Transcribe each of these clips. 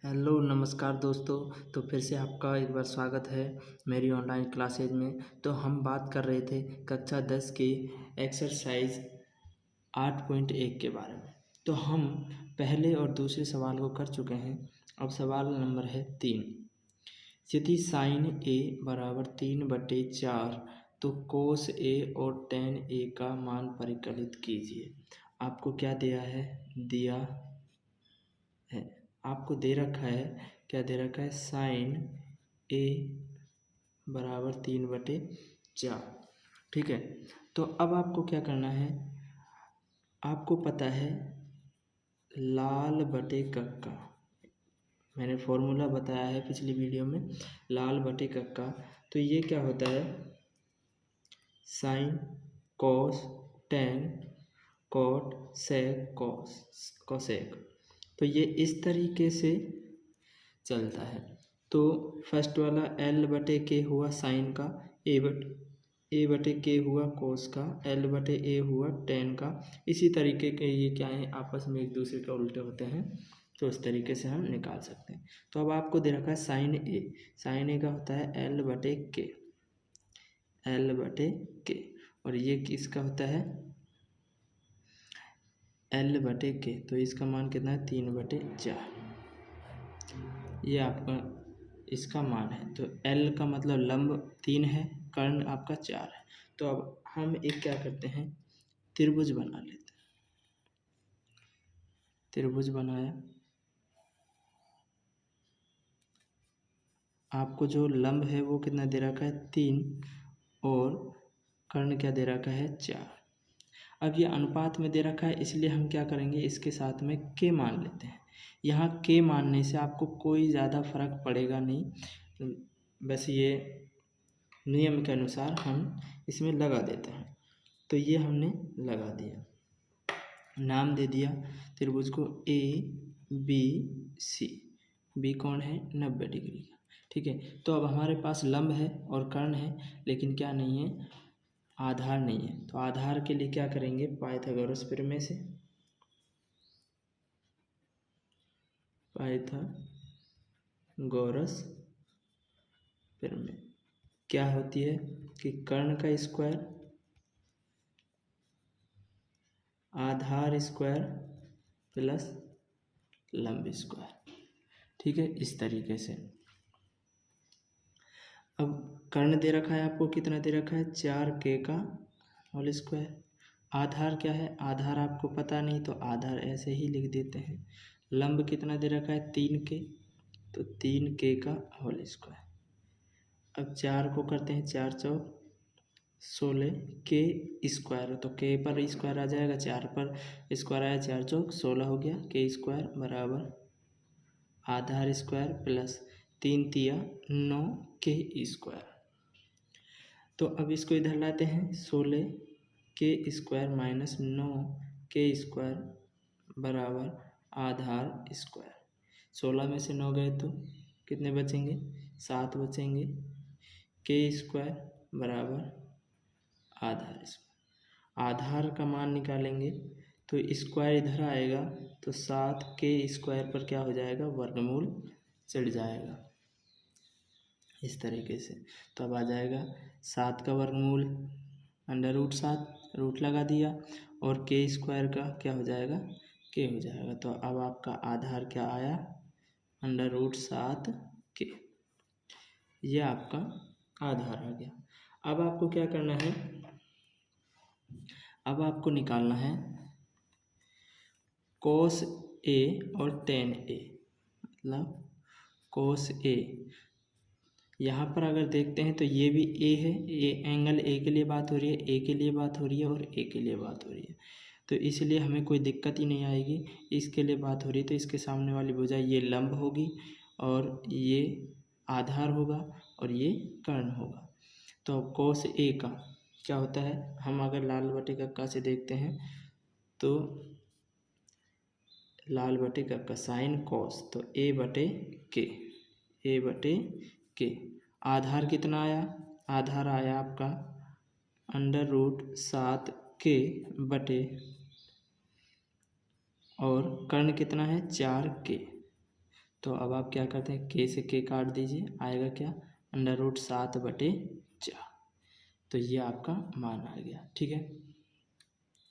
Hello नमस्कार दोस्तों। तो फिर से आपका एक बार स्वागत है मेरी ऑनलाइन क्लासेज में। तो हम बात कर रहे थे कक्षा 10 के एक्सरसाइज 8.1 के बारे में। तो हम पहले और दूसरे सवाल को कर चुके हैं। अब सवाल नंबर है 3। यदि साइन ए बराबर 3/4 तो कोस ए और टेन ए का मान परिकलित कीजिए। आपको क्या दिया है? आपको दे रखा है, क्या दे रखा है? साइन ए बराबर 3/4। ठीक है। तो अब आपको क्या करना है? आपको पता है लाल बटे कक्का, मैंने फॉर्मूला बताया है पिछली वीडियो में, लाल बटे कक्का। तो ये क्या होता है? Sine cos tan cot sec cosec. तो ये इस तरीके से चलता है। तो फर्स्ट वाला एल बटे के हुआ साइन का, ए बटे के हुआ कोस का, एल बटे ए हुआ टेन का। इसी तरीके के ये क्या है, आपस में एक दूसरे के उल्टे होते हैं। तो इस तरीके से हम निकाल सकते हैं। तो अब आपको दे रखा है साइन ए का होता है एल बटे के, और ये किसका होता है? एल बटे के। तो इसका मान कितना है? 3/4। ये आपका इसका मान है। तो एल का मतलब लंब 3 है, कर्ण आपका 4 है। तो अब हम एक क्या करते हैं, त्रिभुज बना लेते हैं। त्रिभुज बनाया। आपको जो लंब है वो कितना दे रखा है? 3, और कर्ण क्या दे रखा है? 4। अब ये अनुपात में दे रखा है, इसलिए हम क्या करेंगे, इसके साथ में के मान लेते हैं। यहाँ के मानने से आपको कोई ज़्यादा फर्क पड़ेगा नहीं, बस ये नियम के अनुसार हम इसमें लगा देते हैं। तो ये हमने लगा दिया, नाम दे दिया त्रिभुज को ABC। बी कौन है? 90 डिग्री का। ठीक है। तो अब हमारे पास लंब है और कर्ण है, लेकिन क्या नहीं है? आधार नहीं है। तो आधार के लिए क्या करेंगे? पाइथागोरस प्रमेय से। पाइथागोरस प्रमेय क्या होती है कि कर्ण का स्क्वायर आधार स्क्वायर प्लस लंब स्क्वायर। ठीक है, इस तरीके से। अब कर्ण दे रखा है आपको, कितना दे रखा है? 4k का होल स्क्वायर। आधार क्या है? आधार आपको पता नहीं, तो आधार ऐसे ही लिख देते हैं। लंब कितना दे रखा है? 3k, तो 3k का होल स्क्वायर। अब 4 को करते हैं 4 चौक 16 के स्क्वायर, तो के पर स्क्वायर आ जाएगा, 4 पर स्क्वायर आया, 4 चौक 16 हो गया। के स्क्वायर बराबर आधार स्क्वायर प्लस 3 तिया 9 के स्क्वायर। तो अब इसको इधर लाते हैं, 16 के स्क्वायर माइनस 9 के स्क्वायर बराबर आधार स्क्वायर। 16 में से 9 गए तो कितने बचेंगे? 7 बचेंगे। के स्क्वायर बराबर आधार स्क्वायर। आधार का मान निकालेंगे तो स्क्वायर इधर आएगा, तो 7 के स्क्वायर पर क्या हो जाएगा? वर्गमूल चढ़ जाएगा, इस तरीके से। तो अब आ जाएगा 7 का वर्गमूल √7, रूट लगा दिया, और के स्क्वायर का क्या हो जाएगा? के हो जाएगा। तो अब आपका आधार क्या आया? √7 के। ये आपका आधार आ गया। अब आपको क्या करना है? अब आपको निकालना है कोस ए और टेन ए, मतलब कोस ए। यहाँ पर अगर देखते हैं तो ये भी ए है, ए एंगल ए के लिए बात हो रही है, ए के लिए बात हो रही है, और ए के लिए बात हो रही है। तो इसलिए हमें कोई दिक्कत ही नहीं आएगी। इसके लिए बात हो रही है तो इसके सामने वाली भुजा ये लंब होगी, और ये आधार होगा, और ये कर्ण होगा। तो कोस ए का क्या होता है? हम अगर लाल बटे कक्का से देखते हैं तो लाल बटे कक्का साइन कोस, तो ए बटे के। आधार कितना आया? आधार आया आपका √7 के बटे, और कर्ण कितना है? 4 के। तो अब आप क्या करते हैं, के से के काट दीजिए, आएगा क्या, √7/4। तो ये आपका मान आ गया। ठीक है,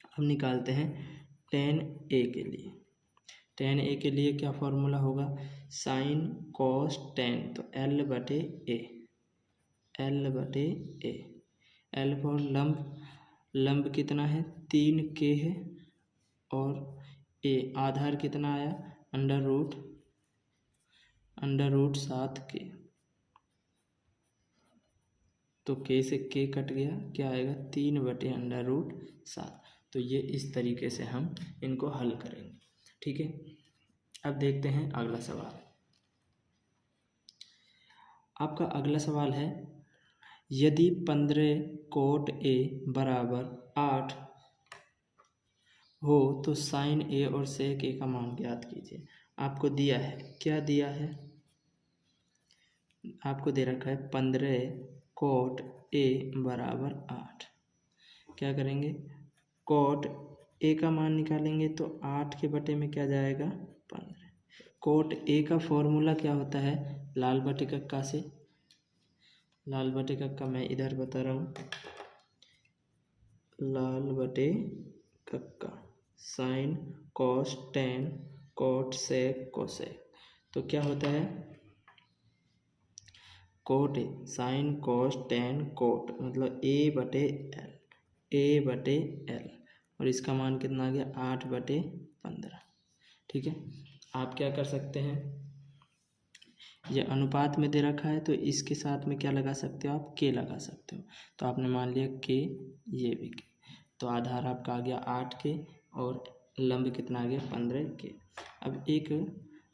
अब निकालते हैं tan a के लिए। tan a के लिए क्या फॉर्मूला होगा, sin cos tan, तो L/A, L/A। L फॉर लंब कितना है, 3K है, और a आधार कितना आया, √7K। तो K से K कट गया, क्या आएगा, 3/√7। तो ये इस तरीके से हम इनको हल करेंगे। ठीक है, अब देखते हैं अगला सवाल। आपका अगला सवाल है, यदि 15 cot A बराबर 8 हो तो sin A और sec A का मान ज्ञात कीजिए। आपको दिया है, क्या दिया है, आपको दे रखा है 15 cot A बराबर 8। क्या करेंगे, cot A का मान निकालेंगे तो 8 के बटे में क्या जाएगा, 15। cot A का फॉर्मूला क्या होता है, लाल बटे कक्का से, लाल बटे कक्का मैं इधर बता रहा हूँ, लाल बटे कक्का, sine cos tan cot sec cosec. तो क्या होता है, cot sine cos tan cot मतलब A/L, A/L, और इसका मान कितना आ गया, 8/15। ठीक है, आप क्या कर सकते हैं, ये अनुपात में दे रखा है तो इसके साथ में क्या लगा सकते हो आप, के लगा सकते हो। तो आपने मान लिया के, ये भी के, तो आधार आपका आ गया 8K और लंब कितना आ गया, 15K। अब एक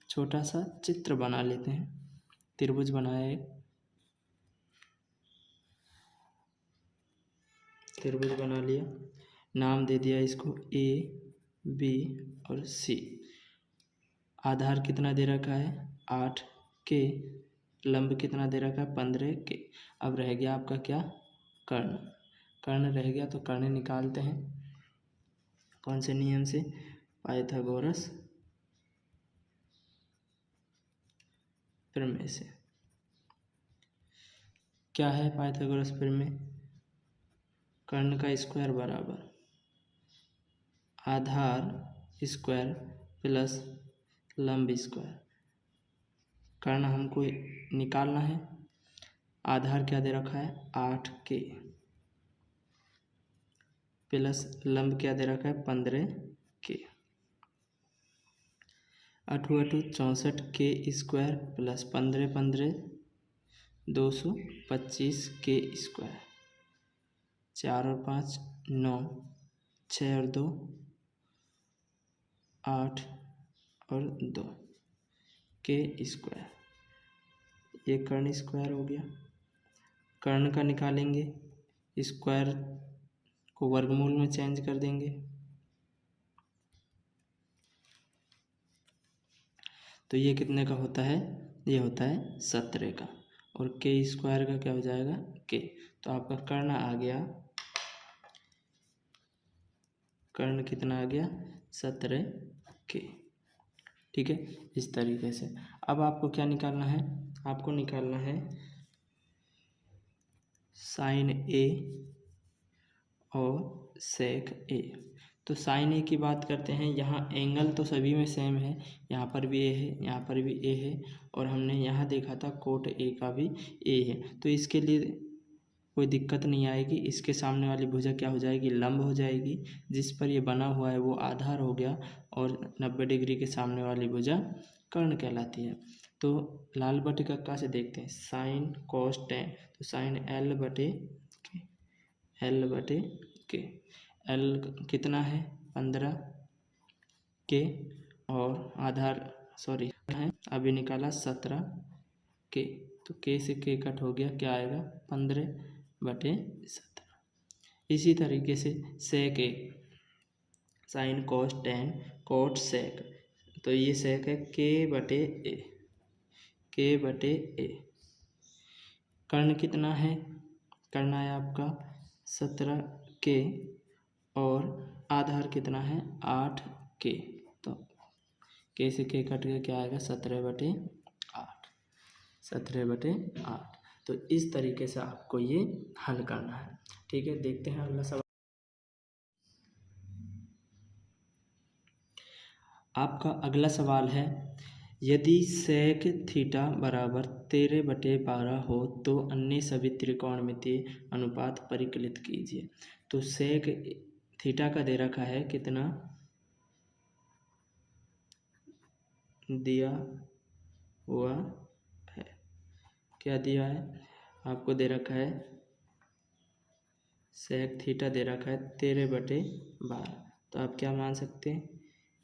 छोटा सा चित्र बना लेते हैं, त्रिभुज बनाया एक, त्रिभुज बना लिया, नाम दे दिया इसको A, B और C। आधार कितना दे रखा है, 8K, लंब कितना दे रखा है, 15K। अब रह गया आपका क्या, कर्ण, कर्ण रह गया, तो कर्ण निकालते हैं, कौन से नियम से, पाइथागोरस प्रमेय से। क्या है पाइथागोरस प्रमेय, कर्ण का स्क्वायर बराबर आधार स्क्वायर प्लस लंब स्क्वायर। कर्ण हमको निकालना है, आधार क्या दे रखा है, 8K, प्लस लंब क्या दे रखा है, 15K। 8 8 64K square plus 15 15 225K square, 4 और 5 9, 6 और 2 8 और 2 K स्क्वायर। ये कर्ण स्क्वायर हो गया। कर्ण का निकालेंगे, स्क्वायर को वर्गमूल में चेंज कर देंगे, तो ये कितने का होता है, ये होता है 17 का, और K स्क्वायर का क्या हो जाएगा, K। तो आपका कर्ण आ गया, कर्ण कितना आ गया, 17K। ठीक है, इस तरीके से। अब आपको क्या निकालना है, आपको निकालना है साइन A और सेक A। तो साइन A की बात करते हैं, यहाँ एंगल तो सभी में सेम है, यहाँ पर भी A है, यहाँ पर भी A है, और हमने यहाँ देखा था कोट A का भी A है, तो इसके लिए कोई दिक्कत नहीं आएगी। इसके सामने वाली भुजा क्या हो जाएगी, लंब हो जाएगी, जिस पर ये बना हुआ है वो आधार हो गया, और 90 डिग्री के सामने वाली भुजा कर्ण कहलाती है। तो लाल बटे कक्का से देखते हैं, साइन कॉस टेन, तो साइन L/K, L कितना है, 15K, और आधार सॉरी है अभी निकाला 17K, तो K से K कट हो गया, क्या आएगा, 15/17। इसी तरीके से sec A, sine cos tan cot sec, तो ये सेक है K/A, K/A। कर्ण कितना है, कर्ण है आपका 17K, और आधार कितना है, 8K, तो के से के कट गया, क्या आएगा 17/8, 17/8। तो इस तरीके से आपको ये हल करना है। ठीक है, देखते हैं अगला सवाल। आपका अगला सवाल है, यदि सेक थीटा बराबर 13/12 हो तो अन्य सभी त्रिकोणमितीय अनुपात परिकलित कीजिए। तो सेक थीटा का दे रखा है कितना, दिया हुआ है, क्या दिया है आपको, दे रखा है सेक थीटा दे रखा है 13/12। तो आप क्या मान सकते हैं,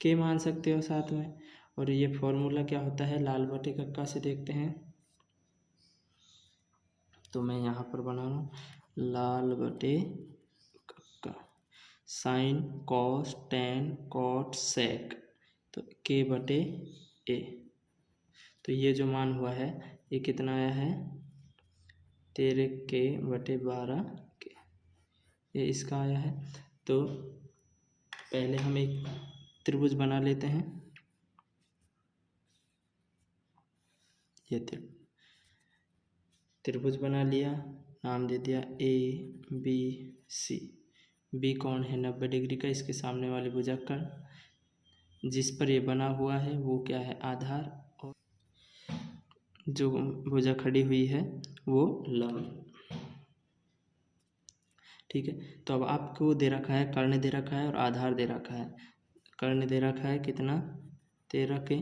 के मान सकते हो साथ में। और ये फॉर्मूला क्या होता है, लाल बटे कक्का से देखते हैं। तो मैं यहाँ पर बना रहा हूँ लाल बटे कक्का, sine cos tan cot sec, तो के बटे ए। तो ये जो मान हुआ है ये कितना आया है, 13k/12 के, ये इसका आया है। तो पहले हम एक त्रिभुज बना लेते हैं। ये त्रिभुज बना लिया, नाम दे दिया ABC। बी कौन है, 90 डिग्री का, इसके सामने वाली भुजाकर जिस पर ये बना हुआ है वो क्या है, आधार, और जो भुजा खड़ी हुई है वो लंब। ठीक है, तो अब आपको दे रखा है, कर्ण दे रखा है और आधार दे रखा है। कर्ण दे रखा है कितना, 13 के,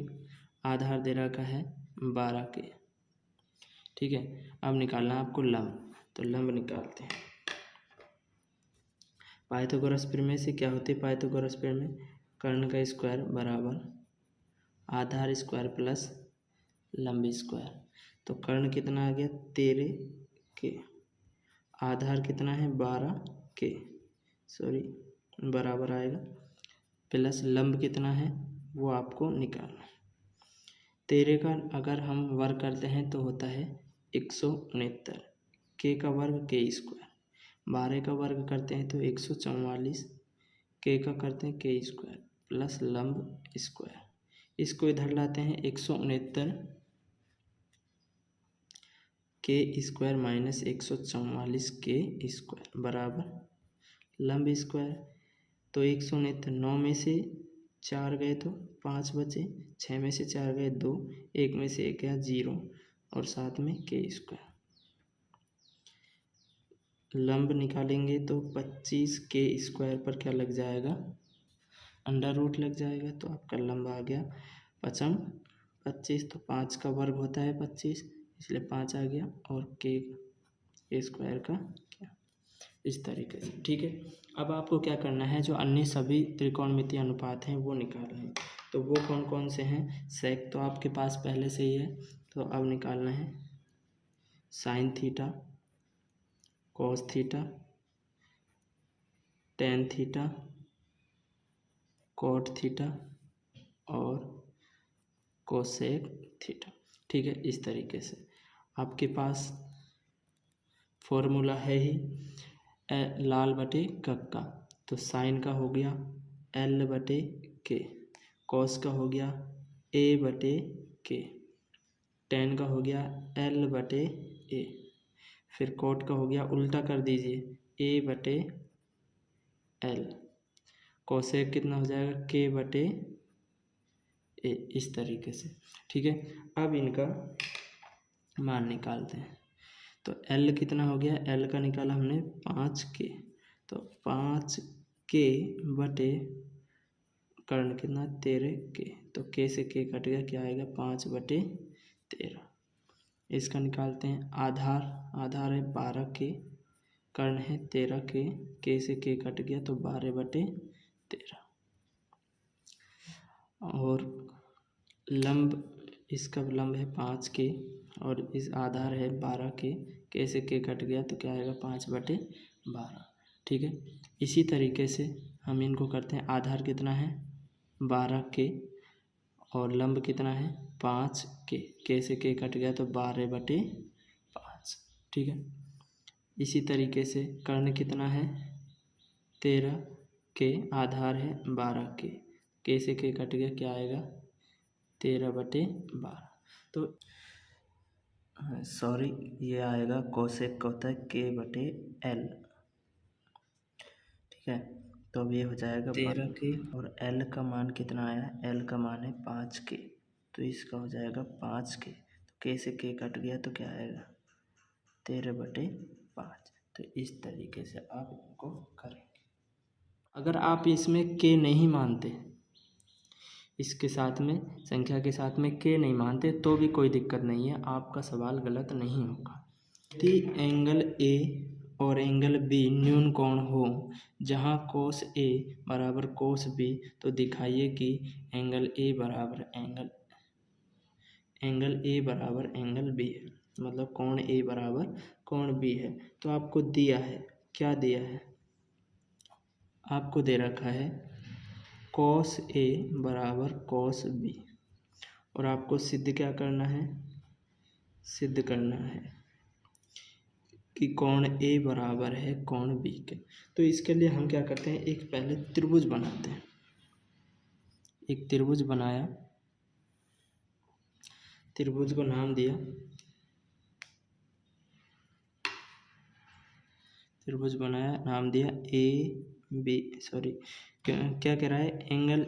आधार दे रखा है 12 के। ठीक है, अब निकालना आपको लंब, तो लंब निकालते हैं। पाइथागोरस प्रमेय से क्या होती है, पाइथागोरस प्रमेय, कर्ण का स्क्वायर बराबर आधार स्क्वायर प्लस लंब स्क्वायर। तो कर्ण कितना आ गया 13 के, आधार कितना है 12 के, सॉरी बराबर आएगा, प्लस लंब कितना है वो आपको निकालना। 13 का अगर हम वर्ग करते हैं तो होता है 169, के का वर्ग के स्क्वायर, 12 का वर्ग करते हैं तो 144, के का करते हैं के स्क्वायर प्लस लंब स्क्वायर, इसको इधर लाते हैं 169 के स्क्वायर माइनस 144 के स्क्वायर बराबर लंब स्क्वायर। तो 169, 9 में से 4 गए तो 5 बचे, 6 में से 4 गए 2, 1 में से 1 गया 0 और साथ में के स्क्वायर। लंब निकालेंगे तो 25 के स्क्वायर पर क्या लग जाएगा, अंडर रूट लग जाएगा। तो आपका लंब आ गया 5 25, तो 5 का वर्ग होता है 25, इसलिए 5 आ गया, और के स्क्वायर का क्या, इस तरीके से। ठीक है, अब आपको क्या करना है, जो अन्य सभी त्रिकोणमितीय अनुपात हैं वो निकालना है। तो वो कौन कौन से हैं, सेक तो आपके पास पहले से ही है, तो अब निकालना है sine theta, cos theta, tan theta, cot theta और कोसेक थीटा। ठीक है, इस तरीके से आपके पास फॉर्मूला है ही लाल बटे कक्का। तो साइन का हो गया L बटे के, कॉस का हो गया A बटे के, टेन का हो गया L बटे A, फिर कॉट का हो गया, उल्टा कर दीजिए, A बटे L, कोसेक कितना हो जाएगा K बटे A, इस तरीके से। ठीक है, अब इनका मान निकालते हैं। तो L कितना हो गया, L का निकाला हमने 5K, तो 5K बटे कर्ण कितना 13K, तो K से K कट गया, क्या आएगा 5/13। इसका निकालते हैं आधार, आधार है 12K, कर्ण है 13K, K से K कट गया तो 12/13। और लंब, इसका लंब है 5K और इस आधार है 12K, K से K कट गया तो क्या आएगा 5/12। ठीक है, इसी तरीके से हम इनको करते हैं। आधार कितना है 12K और लंब कितना है 5K, K से K कट गया तो 12/5। ठीक है, इसी तरीके से कर्ण कितना है 13K, आधार है 12K, K से K कट गया, क्या आएगा 13/12। तो सॉरी, ये आएगा कोसेक का होता है K/L। ठीक है, तो अब ये हो जाएगा 13K और L का मान कितना आया? L का मान है 5K, तो इसका हो जाएगा 5K। तो K से K कट गया तो क्या आएगा? 13/5। तो इस तरीके से आप इनको करेंगे। अगर आप इसमें K नहीं मानते, इसके साथ में संख्या के साथ में K नहीं मानते तो भी कोई दिक्कत नहीं है, आपका सवाल गलत नहीं होगा। यदि एंगल A और एंगल B न्यून कोण हो जहाँ cos A बराबर cos B, तो दिखाइए कि एंगल A बराबर एंगल B है, मतलब कोण A बराबर कोण B है। तो आपको दिया है, क्या दिया है? आपको दे रखा है cos A बराबर cos B, और आपको सिद्ध क्या करना है? सिद्ध करना है कि कोण A बराबर है कोण B के। तो इसके लिए हम क्या करते हैं, एक पहले त्रिभुज बनाते हैं। एक त्रिभुज बनाया, त्रिभुज को नाम दिया, त्रिभुज बनाया, नाम दिया क्या कह रहा है? एंगल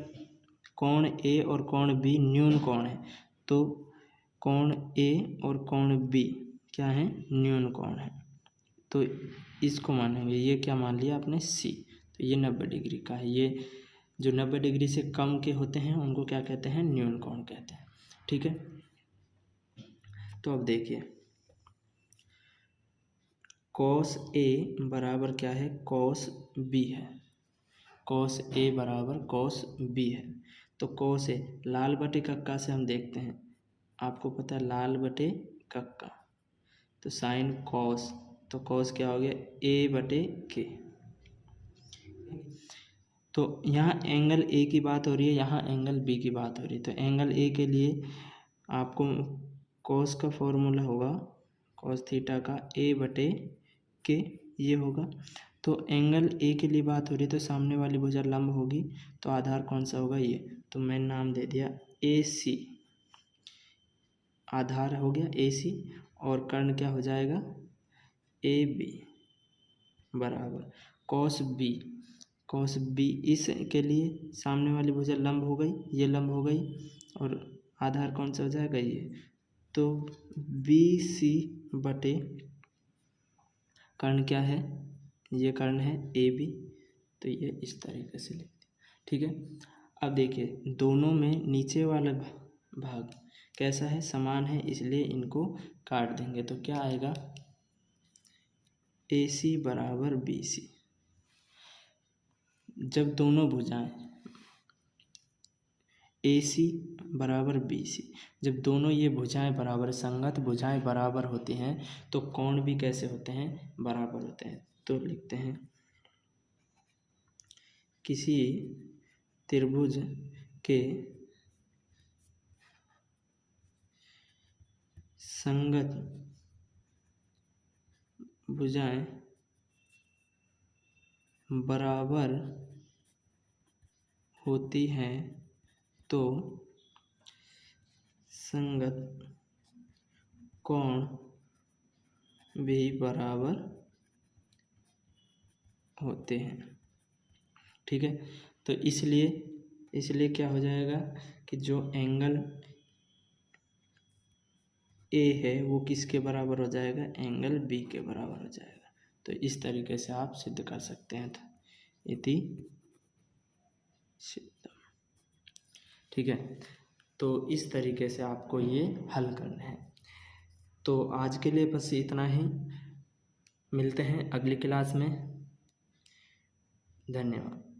कोण A और कोण B न्यून कोण है, तो कोण A और कोण B क्या है? न्यून कोण है। तो इसको मानेंगे, ये क्या मान लिया आपने? C। तो ये 90 डिग्री का है। ये जो 90 डिग्री से कम के होते हैं उनको क्या कहते हैं? न्यून कोण कहते हैं। ठीक है, तो अब देखिए cos A बराबर क्या है? cos B है। cos A बराबर cos B है। तो cos A लाल बटे कक्का से हम देखते हैं, आपको पता है लाल बटे कक्का, तो साइन cos, तो cos क्या हो गया? A/K। तो यहाँ एंगल A की बात हो रही है, यहाँ एंगल B की बात हो रही है। तो एंगल A के लिए आपको cos का फॉर्मूला होगा cos थीटा का A/K, ये होगा। तो एंगल A के लिए बात हो रही है, तो सामने वाली भुजा लंब होगी, तो आधार कौन सा होगा? ये। तो मैंने नाम दे दिया AC, आधार हो गया AC, और कर्ण क्या हो जाएगा? AB बराबर cos B। cos B इस के लिए सामने वाली भुजा लंब हो गई, ये लंब हो गई, और आधार कौन सा हो जाएगा? ये। तो BC बटे कर्ण क्या है? ये कर्ण है AB। तो ये इस तरीके से लिखते हैं। ठीक है, अब देखिए दोनों में नीचे वाला भाग कैसा है? समान है, इसलिए इनको काट देंगे। तो क्या आएगा? AC बराबर BC। जब दोनों भुजाएं AC बराबर BC, जब दोनों ये भुजाएं बराबर, संगत भुजाएं बराबर होती हैं, तो कोण भी कैसे होते हैं? बराबर होते हैं। तो लिखते हैं किसी त्रिभुज के संगत भुजाएं बराबर होती हैं तो संगत कोण भी बराबर होते हैं। ठीक है, तो इसलिए क्या हो जाएगा कि जो एंगल A है वो किसके बराबर हो जाएगा? एंगल B के बराबर हो जाएगा। तो इस तरीके से आप सिद्ध कर सकते हैं। इति सिद्धम। ठीक है, तो इस तरीके से आपको ये हल करना है। तो आज के लिए बस इतना ही, मिलते हैं अगली क्लास में। धन्यवाद।